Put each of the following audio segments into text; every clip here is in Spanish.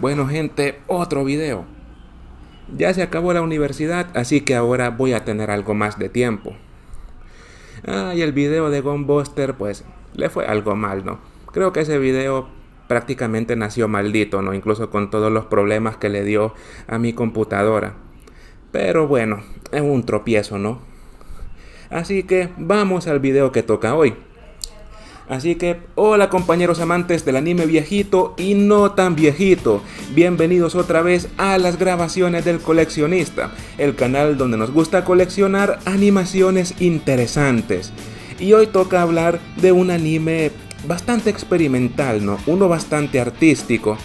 Bueno gente, otro video. Ya se acabó la universidad, así que ahora voy a tener algo más de tiempo. Y el video de Gunbuster pues le fue algo mal, ¿no? Creo que ese video prácticamente nació maldito, ¿no? Incluso con todos los problemas que le dio a mi computadora. Pero bueno, es un tropiezo, ¿no? Así que vamos al video que toca hoy. Así que, hola compañeros amantes del anime viejito y no tan viejito, bienvenidos otra vez a las grabaciones del coleccionista, el canal donde nos gusta coleccionar animaciones interesantes. Y hoy toca hablar de un anime bastante experimental, ¿no? Uno bastante artístico,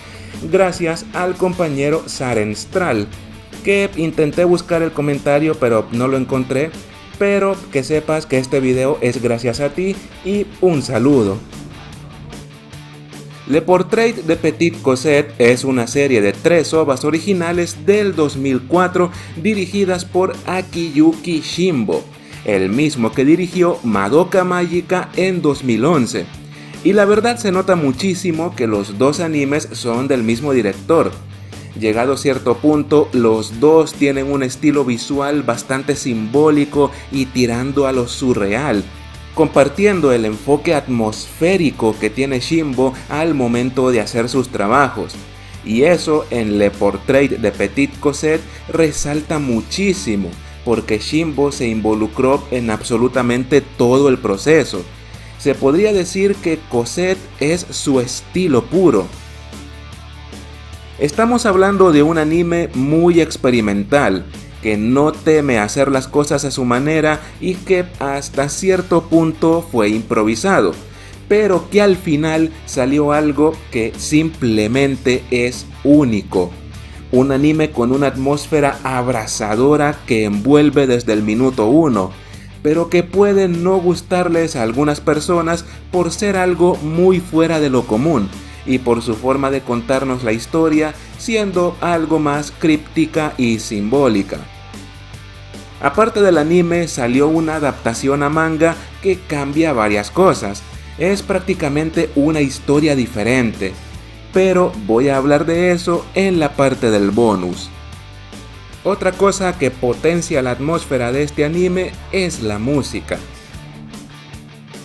gracias al compañero Sarenstral, que intenté buscar el comentario pero no lo encontré. Pero que sepas que este video es gracias a ti y un saludo. Le Portrait de Petite Cosette es una serie de 3 ovas originales del 2004 dirigidas por Akiyuki Shimbo, el mismo que dirigió Madoka Mágica en 2011. Y la verdad se nota muchísimo que los dos animes son del mismo director. Llegado a cierto punto, los dos tienen un estilo visual bastante simbólico y tirando a lo surreal, compartiendo el enfoque atmosférico que tiene Shimbo al momento de hacer sus trabajos. Y eso en Le Portrait de Petite Cosette resalta muchísimo, porque Shimbo se involucró en absolutamente todo el proceso. Se podría decir que Cosette es su estilo puro. Estamos hablando de un anime muy experimental, que no teme hacer las cosas a su manera y que hasta cierto punto fue improvisado, pero que al final salió algo que simplemente es único. Un anime con una atmósfera abrasadora que envuelve desde el minuto 1, pero que puede no gustarles a algunas personas por ser algo muy fuera de lo común, y por su forma de contarnos la historia siendo algo más críptica y simbólica. Aparte del anime salió una adaptación a manga que cambia varias cosas, es prácticamente una historia diferente, pero voy a hablar de eso en la parte del bonus. Otra cosa que potencia la atmósfera de este anime es la música.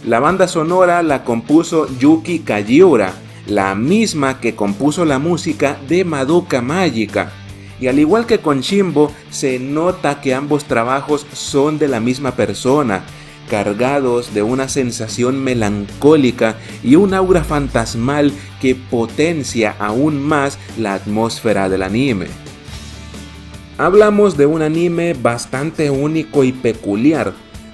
La banda sonora la compuso Yuki Kajiura, la misma que compuso la música de Madoka Mágica, y al igual que con Shimbo, se nota que ambos trabajos son de la misma persona, cargados de una sensación melancólica y un aura fantasmal que potencia aún más la atmósfera del anime. Hablamos de un anime bastante único y peculiar,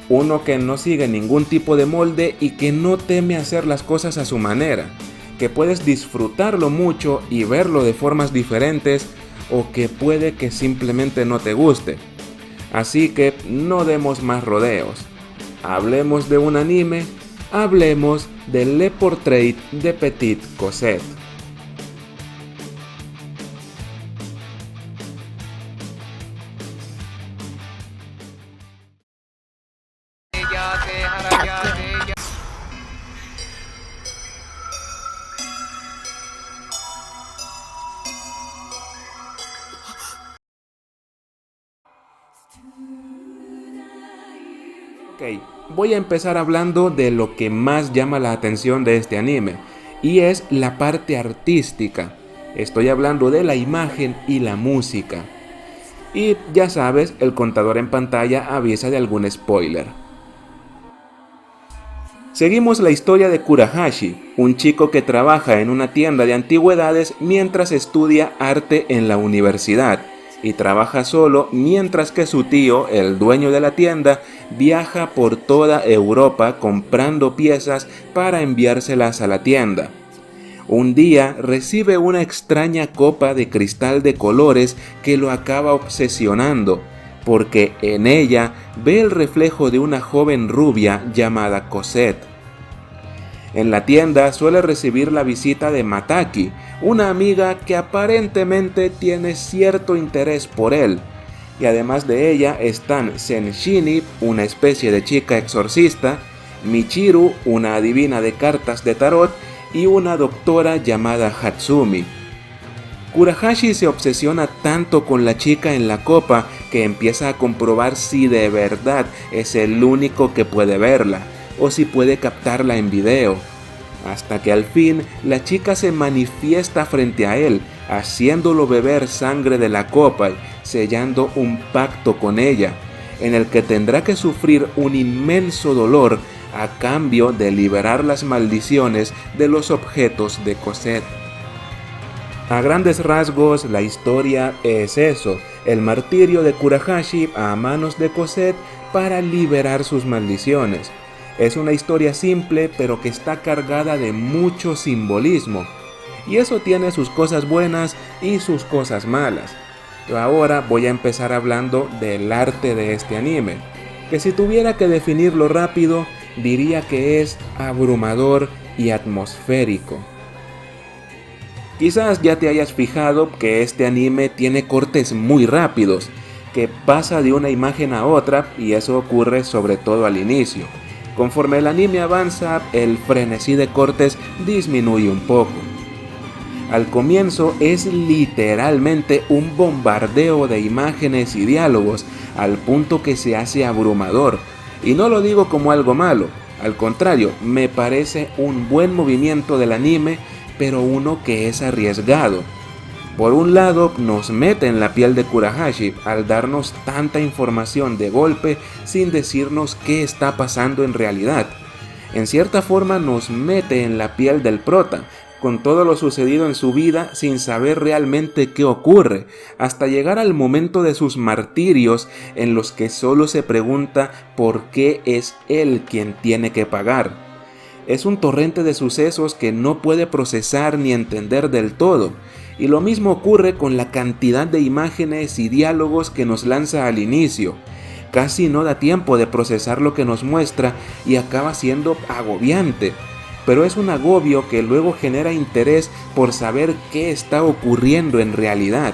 uno que no sigue ningún tipo de molde y que no teme hacer las cosas a su manera, que puedes disfrutarlo mucho y verlo de formas diferentes, o que puede que simplemente no te guste. Así que no demos más rodeos. Hablemos de un anime, hablemos de Le Portrait de Petite Cosette. Ok, voy a empezar hablando de lo que más llama la atención de este anime, y es la parte artística. Estoy hablando de la imagen y la música. Y ya sabes, el contador en pantalla avisa de algún spoiler. Seguimos la historia de Kurahashi, un chico que trabaja en una tienda de antigüedades mientras estudia arte en la universidad, y trabaja solo mientras que su tío, el dueño de la tienda, viaja por toda Europa comprando piezas para enviárselas a la tienda. Un día recibe una extraña copa de cristal de colores que lo acaba obsesionando, porque en ella ve el reflejo de una joven rubia llamada Cosette. En la tienda suele recibir la visita de Mataki, una amiga que aparentemente tiene cierto interés por él, y además de ella están Senshini, una especie de chica exorcista, Michiru, una adivina de cartas de tarot, y una doctora llamada Hatsumi. Kurahashi se obsesiona tanto con la chica en la copa que empieza a comprobar si de verdad es el único que puede verla o si puede captarla en video, hasta que al fin la chica se manifiesta frente a él, haciéndolo beber sangre de la copa y sellando un pacto con ella, en el que tendrá que sufrir un inmenso dolor a cambio de liberar las maldiciones de los objetos de Cosette. A grandes rasgos, la historia es eso, el martirio de Kurahashi a manos de Cosette para liberar sus maldiciones. Es una historia simple, pero que está cargada de mucho simbolismo, y eso tiene sus cosas buenas y sus cosas malas. Yo ahora voy a empezar hablando del arte de este anime, que si tuviera que definirlo rápido, diría que es abrumador y atmosférico. Quizás ya te hayas fijado que este anime tiene cortes muy rápidos, que pasa de una imagen a otra, y eso ocurre sobre todo al inicio. Conforme el anime avanza, el frenesí de cortes disminuye un poco. Al comienzo es literalmente un bombardeo de imágenes y diálogos, al punto que se hace abrumador. Y no lo digo como algo malo, al contrario, me parece un buen movimiento del anime, pero uno que es arriesgado. Por un lado, nos mete en la piel de Kurahashi al darnos tanta información de golpe sin decirnos qué está pasando en realidad. En cierta forma nos mete en la piel del prota, con todo lo sucedido en su vida sin saber realmente qué ocurre, hasta llegar al momento de sus martirios en los que solo se pregunta por qué es él quien tiene que pagar. Es un torrente de sucesos que no puede procesar ni entender del todo, y lo mismo ocurre con la cantidad de imágenes y diálogos que nos lanza al inicio. Casi no da tiempo de procesar lo que nos muestra y acaba siendo agobiante, pero es un agobio que luego genera interés por saber qué está ocurriendo en realidad.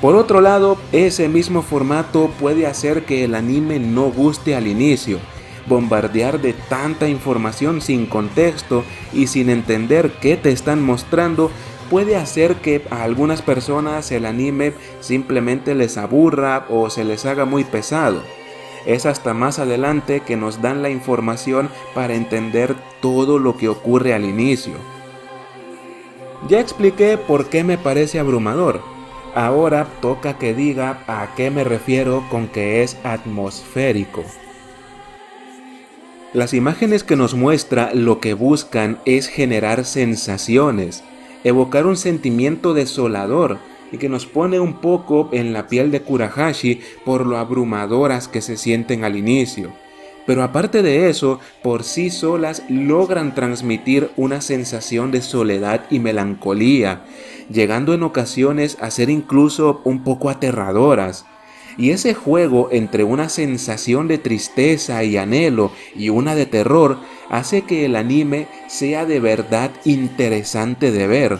Por otro lado, ese mismo formato puede hacer que el anime no guste al inicio. Bombardear de tanta información sin contexto y sin entender qué te están mostrando puede hacer que a algunas personas el anime simplemente les aburra o se les haga muy pesado. Es hasta más adelante que nos dan la información para entender todo lo que ocurre al inicio. Ya expliqué por qué me parece abrumador. Ahora toca que diga a qué me refiero con que es atmosférico. Las imágenes que nos muestra lo que buscan es generar sensaciones, evocar un sentimiento desolador y que nos pone un poco en la piel de Kurahashi por lo abrumadoras que se sienten al inicio. Pero aparte de eso, por sí solas logran transmitir una sensación de soledad y melancolía, llegando en ocasiones a ser incluso un poco aterradoras. Y ese juego entre una sensación de tristeza y anhelo y una de terror hace que el anime sea de verdad interesante de ver.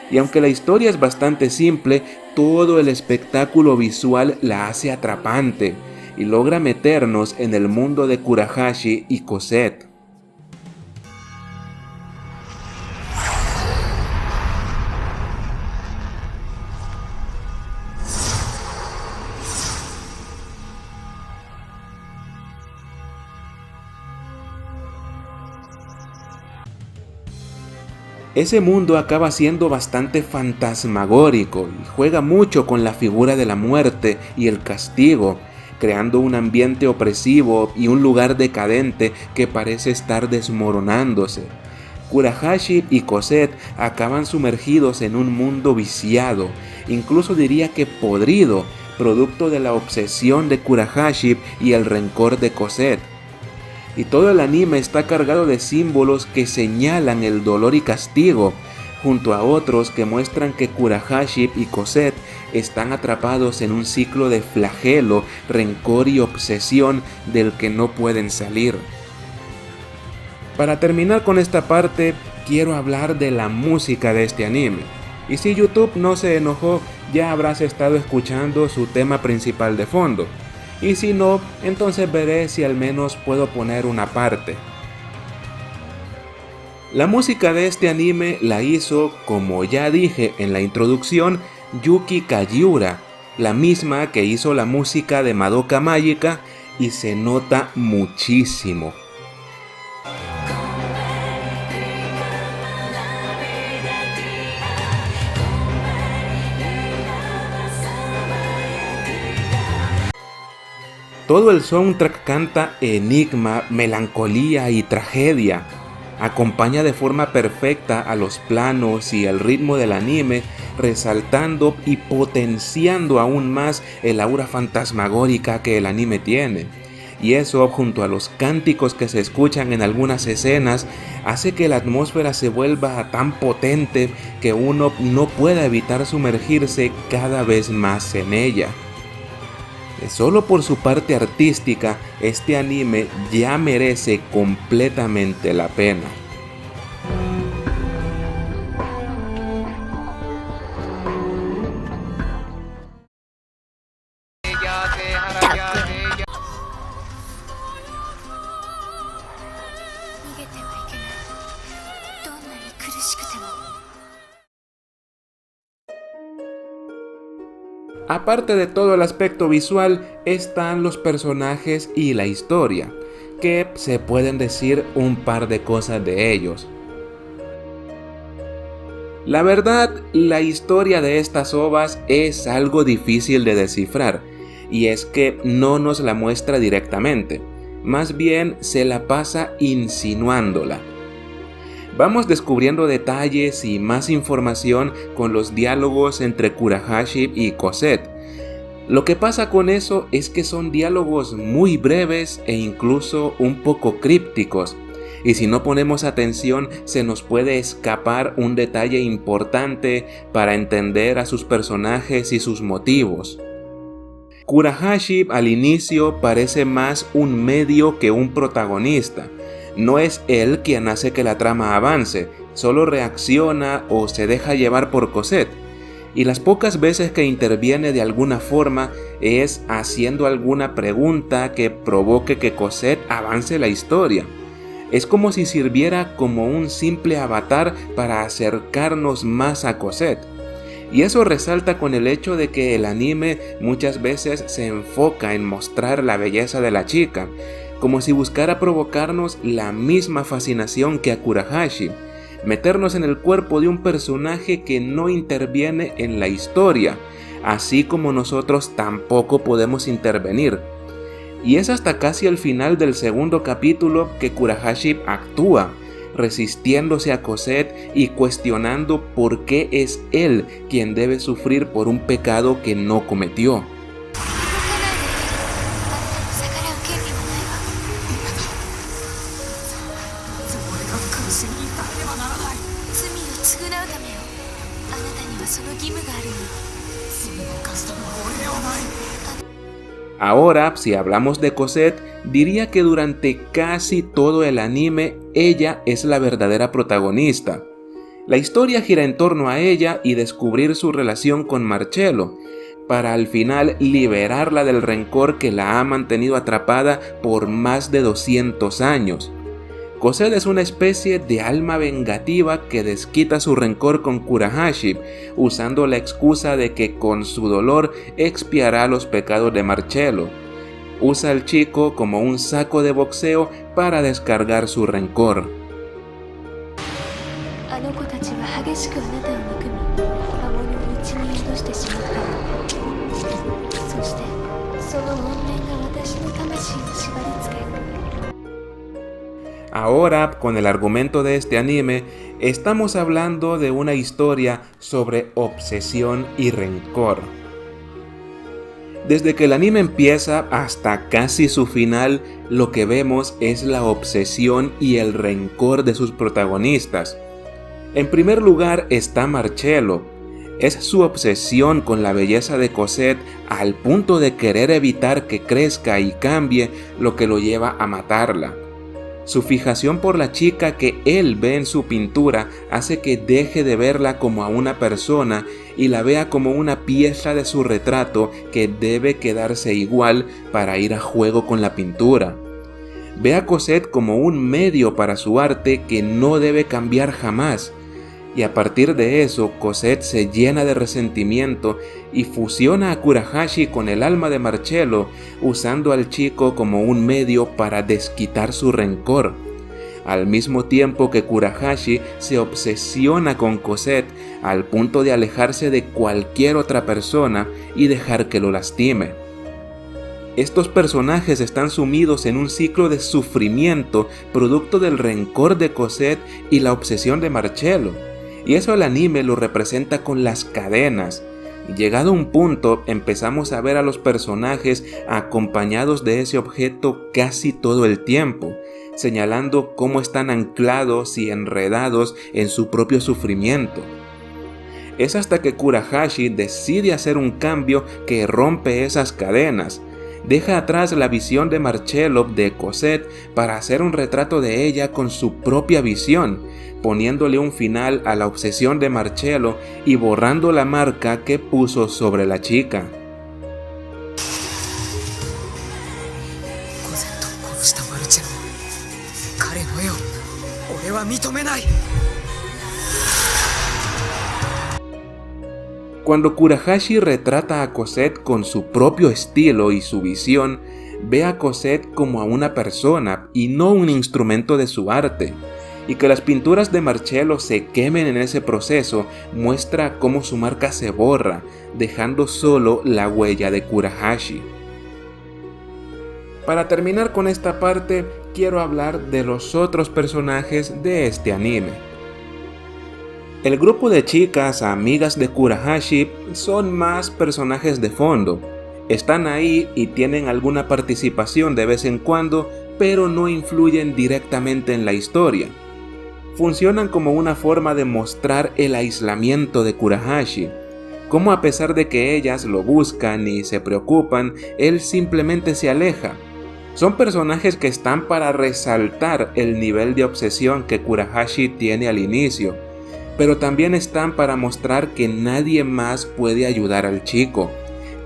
Y aunque la historia es bastante simple, todo el espectáculo visual la hace atrapante y logra meternos en el mundo de Kurahashi y Cosette. Ese mundo acaba siendo bastante fantasmagórico y juega mucho con la figura de la muerte y el castigo, creando un ambiente opresivo y un lugar decadente que parece estar desmoronándose. Kurahashi y Cosette acaban sumergidos en un mundo viciado, incluso diría que podrido, producto de la obsesión de Kurahashi y el rencor de Cosette. Y todo el anime está cargado de símbolos que señalan el dolor y castigo, junto a otros que muestran que Kurahashi y Cosette están atrapados en un ciclo de flagelo, rencor y obsesión del que no pueden salir. Para terminar con esta parte, quiero hablar de la música de este anime. Y si YouTube no se enojó, ya habrás estado escuchando su tema principal de fondo. Y si no, entonces veré si al menos puedo poner una parte. La música de este anime la hizo, como ya dije en la introducción, Yuki Kajiura, la misma que hizo la música de Madoka Mágica, y se nota muchísimo. Todo el soundtrack canta enigma, melancolía y tragedia. Acompaña de forma perfecta a los planos y el ritmo del anime, resaltando y potenciando aún más el aura fantasmagórica que el anime tiene. Y eso, junto a los cánticos que se escuchan en algunas escenas, hace que la atmósfera se vuelva tan potente que uno no pueda evitar sumergirse cada vez más en ella. Solo por su parte artística, este anime ya merece completamente la pena. Aparte de todo el aspecto visual, están los personajes y la historia, que se pueden decir un par de cosas de ellos. La verdad, la historia de estas ovas es algo difícil de descifrar, y es que no nos la muestra directamente, más bien se la pasa insinuándola. Vamos descubriendo detalles y más información con los diálogos entre Kurahashi y Cosette. Lo que pasa con eso es que son diálogos muy breves e incluso un poco crípticos, y si no ponemos atención se nos puede escapar un detalle importante para entender a sus personajes y sus motivos. Kurahashi al inicio parece más un medio que un protagonista. No es él quien hace que la trama avance, solo reacciona o se deja llevar por Cosette. Y las pocas veces que interviene de alguna forma es haciendo alguna pregunta que provoque que Cosette avance la historia. Es como si sirviera como un simple avatar para acercarnos más a Cosette. Y eso resalta con el hecho de que el anime muchas veces se enfoca en mostrar la belleza de la chica, como si buscara provocarnos la misma fascinación que a Kurahashi, meternos en el cuerpo de un personaje que no interviene en la historia, así como nosotros tampoco podemos intervenir. Y es hasta casi el final del segundo capítulo que Kurahashi actúa, resistiéndose a Cosette y cuestionando por qué es él quien debe sufrir por un pecado que no cometió. Ahora, si hablamos de Cosette, diría que durante casi todo el anime, ella es la verdadera protagonista. La historia gira en torno a ella y descubrir su relación con Marcello, para al final liberarla del rencor que la ha mantenido atrapada por más de 200 años. Cosette es una especie de alma vengativa que desquita su rencor con Kurahashi, usando la excusa de que con su dolor expiará los pecados de Marcello. Usa al chico como un saco de boxeo para descargar su rencor. Ahora, con el argumento de este anime, estamos hablando de una historia sobre obsesión y rencor. Desde que el anime empieza hasta casi su final, lo que vemos es la obsesión y el rencor de sus protagonistas. En primer lugar está Marcello. Es su obsesión con la belleza de Cosette al punto de querer evitar que crezca y cambie, lo que lo lleva a matarla. Su fijación por la chica que él ve en su pintura hace que deje de verla como a una persona y la vea como una pieza de su retrato que debe quedarse igual para ir a juego con la pintura. Ve a Cosette como un medio para su arte que no debe cambiar jamás. Y a partir de eso, Cosette se llena de resentimiento y fusiona a Kurahashi con el alma de Marcello, usando al chico como un medio para desquitar su rencor. Al mismo tiempo que Kurahashi se obsesiona con Cosette al punto de alejarse de cualquier otra persona y dejar que lo lastime. Estos personajes están sumidos en un ciclo de sufrimiento producto del rencor de Cosette y la obsesión de Marcello. Y eso el anime lo representa con las cadenas. Llegado a un punto, empezamos a ver a los personajes acompañados de ese objeto casi todo el tiempo, señalando cómo están anclados y enredados en su propio sufrimiento. Es hasta que Kurahashi decide hacer un cambio que rompe esas cadenas. Deja atrás la visión de Marcello de Cosette para hacer un retrato de ella con su propia visión, poniéndole un final a la obsesión de Marcello y borrando la marca que puso sobre la chica. Cuando Kurahashi retrata a Cosette con su propio estilo y su visión, ve a Cosette como a una persona y no un instrumento de su arte. Y que las pinturas de Marcello se quemen en ese proceso muestra cómo su marca se borra, dejando solo la huella de Kurahashi. Para terminar con esta parte, quiero hablar de los otros personajes de este anime. El grupo de chicas amigas de Kurahashi son más personajes de fondo. Están ahí y tienen alguna participación de vez en cuando, pero no influyen directamente en la historia. Funcionan como una forma de mostrar el aislamiento de Kurahashi, cómo a pesar de que ellas lo buscan y se preocupan, él simplemente se aleja. Son personajes que están para resaltar el nivel de obsesión que Kurahashi tiene al inicio, pero también están para mostrar que nadie más puede ayudar al chico,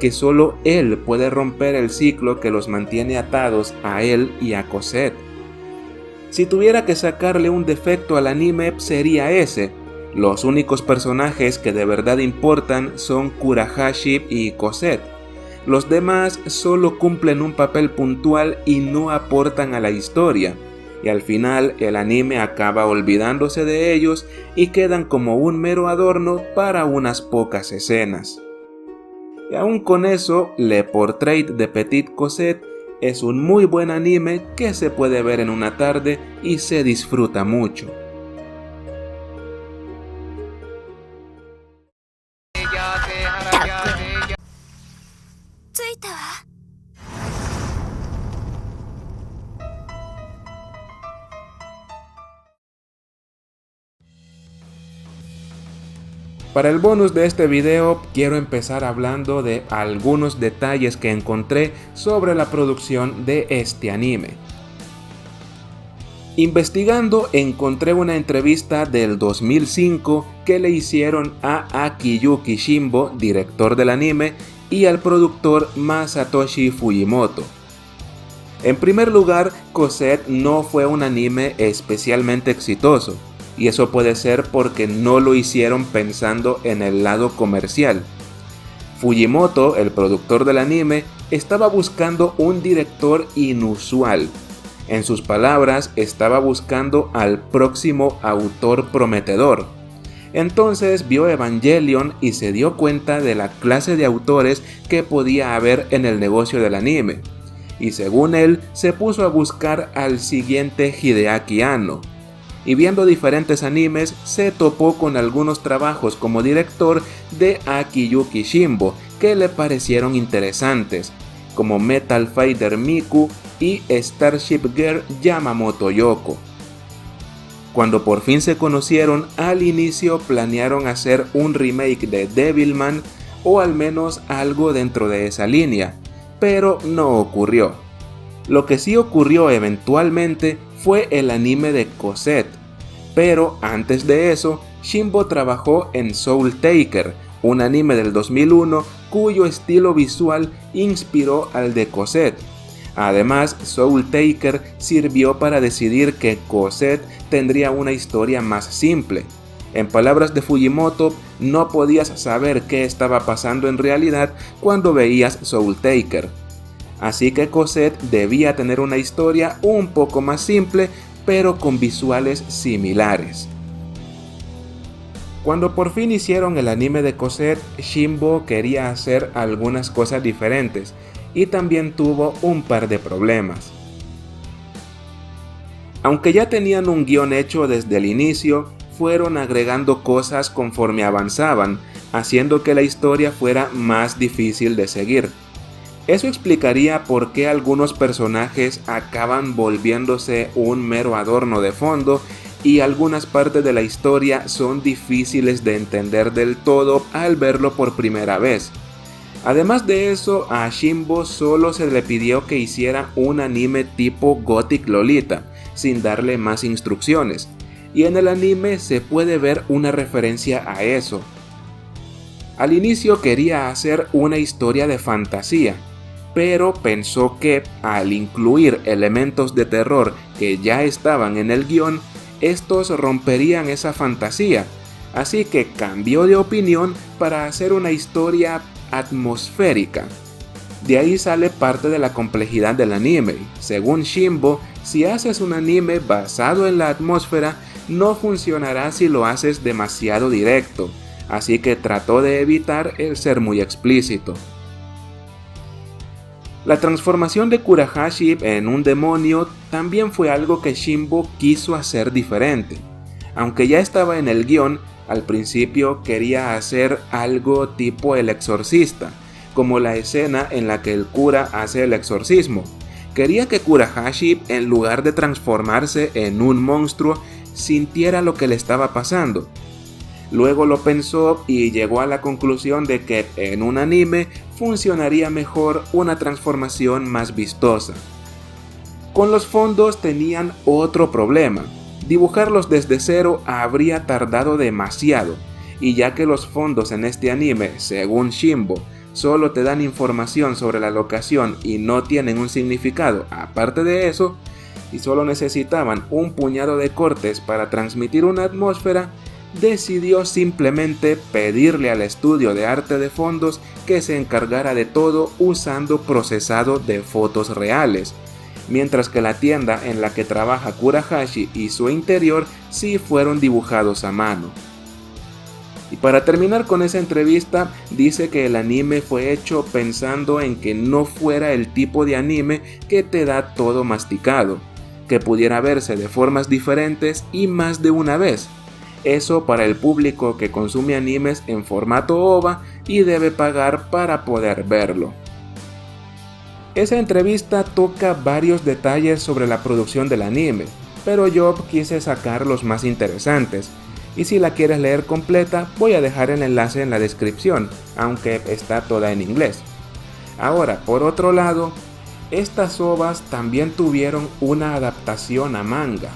que solo él puede romper el ciclo que los mantiene atados a él y a Cosette. Si tuviera que sacarle un defecto al anime sería ese. Los únicos personajes que de verdad importan son Kurahashi y Cosette. Los demás solo cumplen un papel puntual y no aportan a la historia. Y al final el anime acaba olvidándose de ellos y quedan como un mero adorno para unas pocas escenas. Y aún con eso, Le Portrait de Petite Cosette es un muy buen anime que se puede ver en una tarde y se disfruta mucho. Para el bonus de este video quiero empezar hablando de algunos detalles que encontré sobre la producción de este anime. Investigando encontré una entrevista del 2005 que le hicieron a Akiyuki Shimbo, director del anime, y al productor Masatoshi Fujimoto. En primer lugar, Cosette no fue un anime especialmente exitoso. Y eso puede ser porque no lo hicieron pensando en el lado comercial. Fujimoto, el productor del anime, estaba buscando un director inusual. En sus palabras, estaba buscando al próximo autor prometedor. Entonces vio Evangelion y se dio cuenta de la clase de autores que podía haber en el negocio del anime. Y según él, se puso a buscar al siguiente Hideaki Anno. Y viendo diferentes animes, se topó con algunos trabajos como director de Akiyuki Shimbo que le parecieron interesantes, como Metal Fighter Miku y Starship Girl Yamamoto Yoko. Cuando por fin se conocieron, al inicio planearon hacer un remake de Devilman o al menos algo dentro de esa línea, pero no ocurrió. Lo que sí ocurrió eventualmente fue el anime de Cosette, pero antes de eso, Shimbo trabajó en Soul Taker, un anime del 2001 cuyo estilo visual inspiró al de Cosette. Además, Soul Taker sirvió para decidir que Cosette tendría una historia más simple. En palabras de Fujimoto, no podías saber qué estaba pasando en realidad cuando veías Soul Taker. Así que Cosette debía tener una historia un poco más simple, pero con visuales similares. Cuando por fin hicieron el anime de Cosette, Shimbo quería hacer algunas cosas diferentes y también tuvo un par de problemas. Aunque ya tenían un guión hecho desde el inicio, fueron agregando cosas conforme avanzaban, haciendo que la historia fuera más difícil de seguir. Eso explicaría por qué algunos personajes acaban volviéndose un mero adorno de fondo y algunas partes de la historia son difíciles de entender del todo al verlo por primera vez. Además de eso, a Shimbo solo se le pidió que hiciera un anime tipo Gothic Lolita, sin darle más instrucciones, y en el anime se puede ver una referencia a eso. Al inicio quería hacer una historia de fantasía, pero pensó que al incluir elementos de terror que ya estaban en el guión, estos romperían esa fantasía, así que cambió de opinión para hacer una historia atmosférica. De ahí sale parte de la complejidad del anime. Según Shimbo, si haces un anime basado en la atmósfera, no funcionará si lo haces demasiado directo, así que trató de evitar el ser muy explícito. La transformación de Kurahashi en un demonio también fue algo que Shimbo quiso hacer diferente. Aunque ya estaba en el guión, al principio quería hacer algo tipo El Exorcista, como la escena en la que el cura hace el exorcismo. Quería que Kurahashi, en lugar de transformarse en un monstruo, sintiera lo que le estaba pasando. Luego lo pensó y llegó a la conclusión de que en un anime funcionaría mejor una transformación más vistosa. Con los fondos tenían otro problema. Dibujarlos desde cero habría tardado demasiado, y ya que los fondos en este anime, según Shimbo, solo te dan información sobre la locación y no tienen un significado aparte de eso, y solo necesitaban un puñado de cortes para transmitir una atmósfera, decidió simplemente pedirle al estudio de arte de fondos que se encargara de todo usando procesado de fotos reales, mientras que la tienda en la que trabaja Kurahashi y su interior sí fueron dibujados a mano. Y para terminar con esa entrevista, dice que el anime fue hecho pensando en que no fuera el tipo de anime que te da todo masticado, que pudiera verse de formas diferentes y más de una vez. Eso para el público que consume animes en formato OVA y debe pagar para poder verlo. Esa entrevista toca varios detalles sobre la producción del anime, pero yo quise sacar los más interesantes, y si la quieres leer completa voy a dejar el enlace en la descripción, aunque está toda en inglés. Ahora, por otro lado, estas OVAs también tuvieron una adaptación a manga.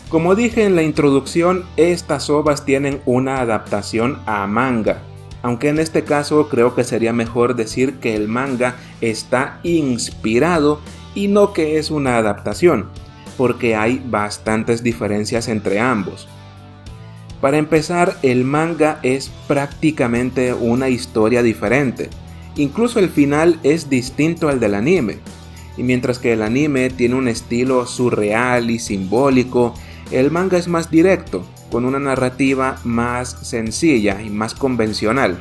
Como dije en la introducción, estas OVAs tienen una adaptación a manga, aunque en este caso creo que sería mejor decir que el manga está inspirado y no que es una adaptación, porque hay bastantes diferencias entre ambos. Para empezar, el manga es prácticamente una historia diferente, incluso el final es distinto al del anime, y mientras que el anime tiene un estilo surreal y simbólico, el manga es más directo, con una narrativa más sencilla y más convencional.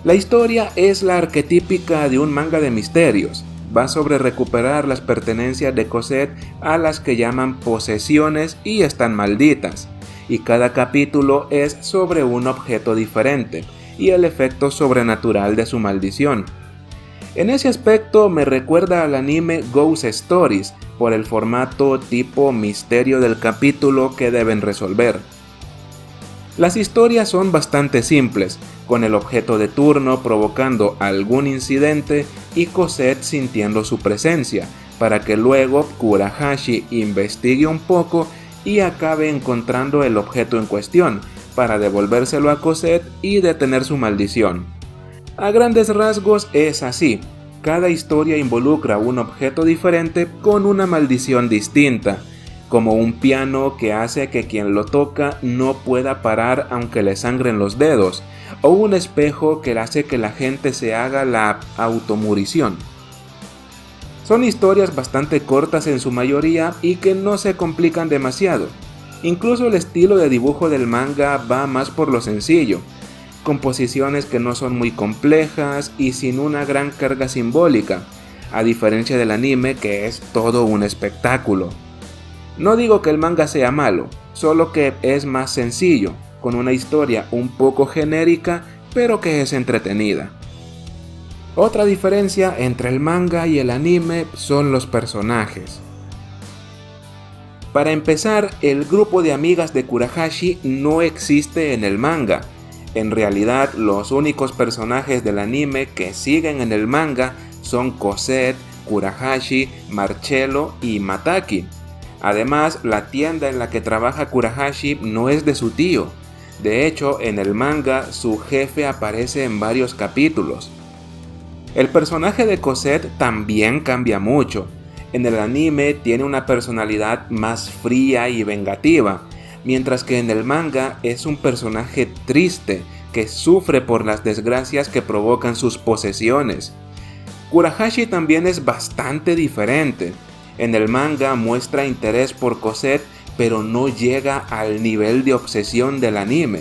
La historia es la arquetípica de un manga de misterios. Va sobre recuperar las pertenencias de Cosette a las que llaman posesiones y están malditas, y cada capítulo es sobre un objeto diferente y el efecto sobrenatural de su maldición. En ese aspecto me recuerda al anime Ghost Stories por el formato tipo misterio del capítulo que deben resolver. Las historias son bastante simples, con el objeto de turno provocando algún incidente y Cosette sintiendo su presencia, para que luego Kurahashi investigue un poco y acabe encontrando el objeto en cuestión, para devolvérselo a Cosette y detener su maldición. A grandes rasgos es así, cada historia involucra un objeto diferente con una maldición distinta, como un piano que hace que quien lo toca no pueda parar aunque le sangren los dedos, o un espejo que hace que la gente se haga la automurición. Son historias bastante cortas en su mayoría y que no se complican demasiado. Incluso el estilo de dibujo del manga va más por lo sencillo, composiciones que no son muy complejas y sin una gran carga simbólica, a diferencia del anime que es todo un espectáculo. No digo que el manga sea malo, solo que es más sencillo, con una historia un poco genérica, pero que es entretenida. Otra diferencia entre el manga y el anime son los personajes. Para empezar, el grupo de amigas de Kurahashi no existe en el manga. En realidad, los únicos personajes del anime que siguen en el manga son Cosette, Kurahashi, Marcello y Mataki. Además, la tienda en la que trabaja Kurahashi no es de su tío. De hecho, en el manga, su jefe aparece en varios capítulos. El personaje de Cosette también cambia mucho. En el anime tiene una personalidad más fría y vengativa, mientras que en el manga es un personaje triste que sufre por las desgracias que provocan sus posesiones. Kurahashi también es bastante diferente. En el manga muestra interés por Cosette, pero no llega al nivel de obsesión del anime.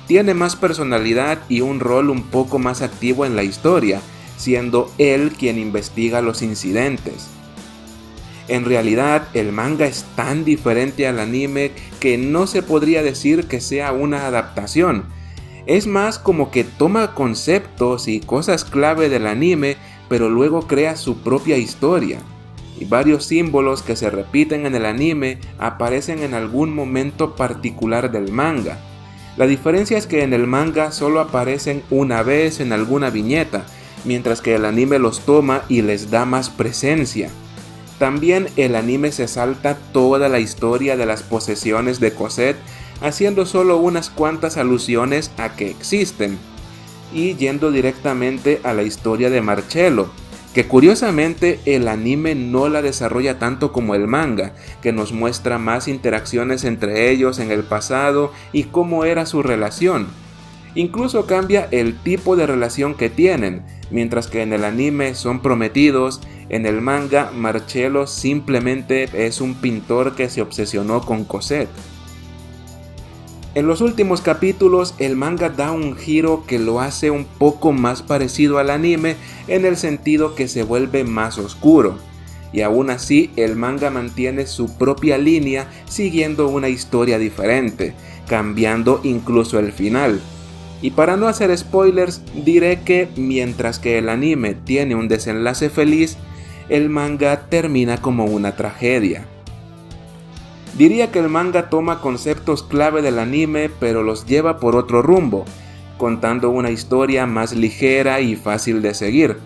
Tiene más personalidad y un rol un poco más activo en la historia, siendo él quien investiga los incidentes. En realidad, el manga es tan diferente al anime que no se podría decir que sea una adaptación. Es más como que toma conceptos y cosas clave del anime, pero luego crea su propia historia. Y varios símbolos que se repiten en el anime aparecen en algún momento particular del manga. La diferencia es que en el manga solo aparecen una vez en alguna viñeta, mientras que el anime los toma y les da más presencia. También el anime se salta toda la historia de las posesiones de Cosette, haciendo solo unas cuantas alusiones a que existen, y yendo directamente a la historia de Marcello, que curiosamente el anime no la desarrolla tanto como el manga, que nos muestra más interacciones entre ellos en el pasado y cómo era su relación. Incluso cambia el tipo de relación que tienen, mientras que en el anime son prometidos, en el manga Marcello simplemente es un pintor que se obsesionó con Cosette. En los últimos capítulos el manga da un giro que lo hace un poco más parecido al anime en el sentido que se vuelve más oscuro, y aún así el manga mantiene su propia línea siguiendo una historia diferente, cambiando incluso el final. Y para no hacer spoilers, diré que mientras que el anime tiene un desenlace feliz, el manga termina como una tragedia. Diría que el manga toma conceptos clave del anime, pero los lleva por otro rumbo, contando una historia más ligera y fácil de seguir.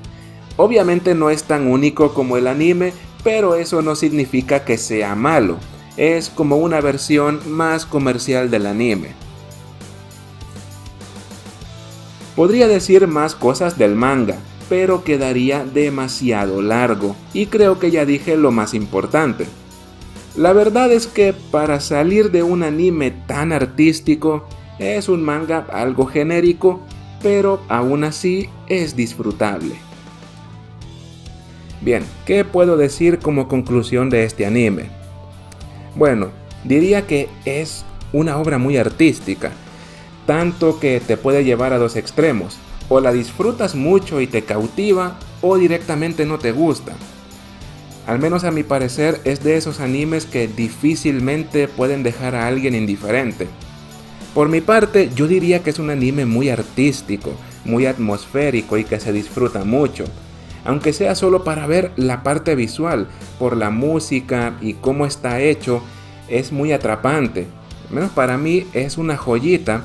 Obviamente no es tan único como el anime, pero eso no significa que sea malo. Es como una versión más comercial del anime. Podría decir más cosas del manga, pero quedaría demasiado largo, y creo que ya dije lo más importante. La verdad es que para salir de un anime tan artístico, es un manga algo genérico, pero aún así es disfrutable. Bien, ¿qué puedo decir como conclusión de este anime? Bueno, diría que es una obra muy artística, tanto que te puede llevar a dos extremos, o la disfrutas mucho y te cautiva, o directamente no te gusta. Al menos a mi parecer es de esos animes que difícilmente pueden dejar a alguien indiferente. Por mi parte, yo diría que es un anime muy artístico, muy atmosférico y que se disfruta mucho, aunque sea solo para ver la parte visual, por la música y cómo está hecho, es muy atrapante. Al menos para mí es una joyita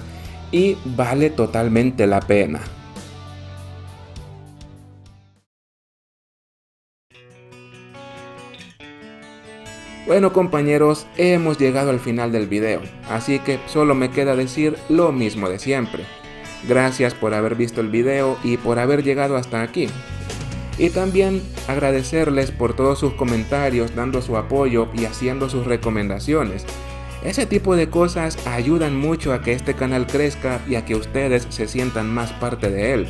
y vale totalmente la pena. Bueno compañeros, hemos llegado al final del video, así que solo me queda decir lo mismo de siempre. Gracias por haber visto el video y por haber llegado hasta aquí. Y también agradecerles por todos sus comentarios, dando su apoyo y haciendo sus recomendaciones. Ese tipo de cosas ayudan mucho a que este canal crezca y a que ustedes se sientan más parte de él.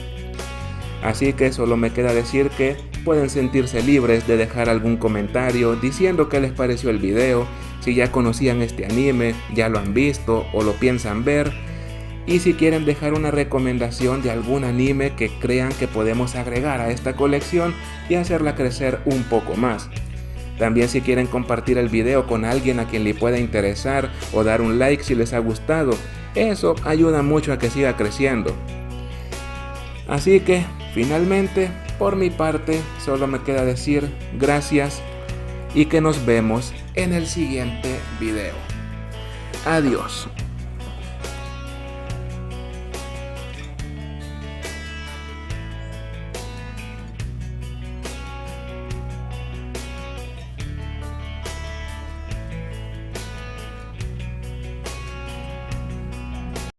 Así que solo me queda decir que pueden sentirse libres de dejar algún comentario diciendo qué les pareció el video, si ya conocían este anime, ya lo han visto o lo piensan ver, y si quieren dejar una recomendación de algún anime que crean que podemos agregar a esta colección y hacerla crecer un poco más. También si quieren compartir el video con alguien a quien le pueda interesar o dar un like si les ha gustado, eso ayuda mucho a que siga creciendo. Así que, finalmente, por mi parte, solo me queda decir gracias y que nos vemos en el siguiente video. Adiós.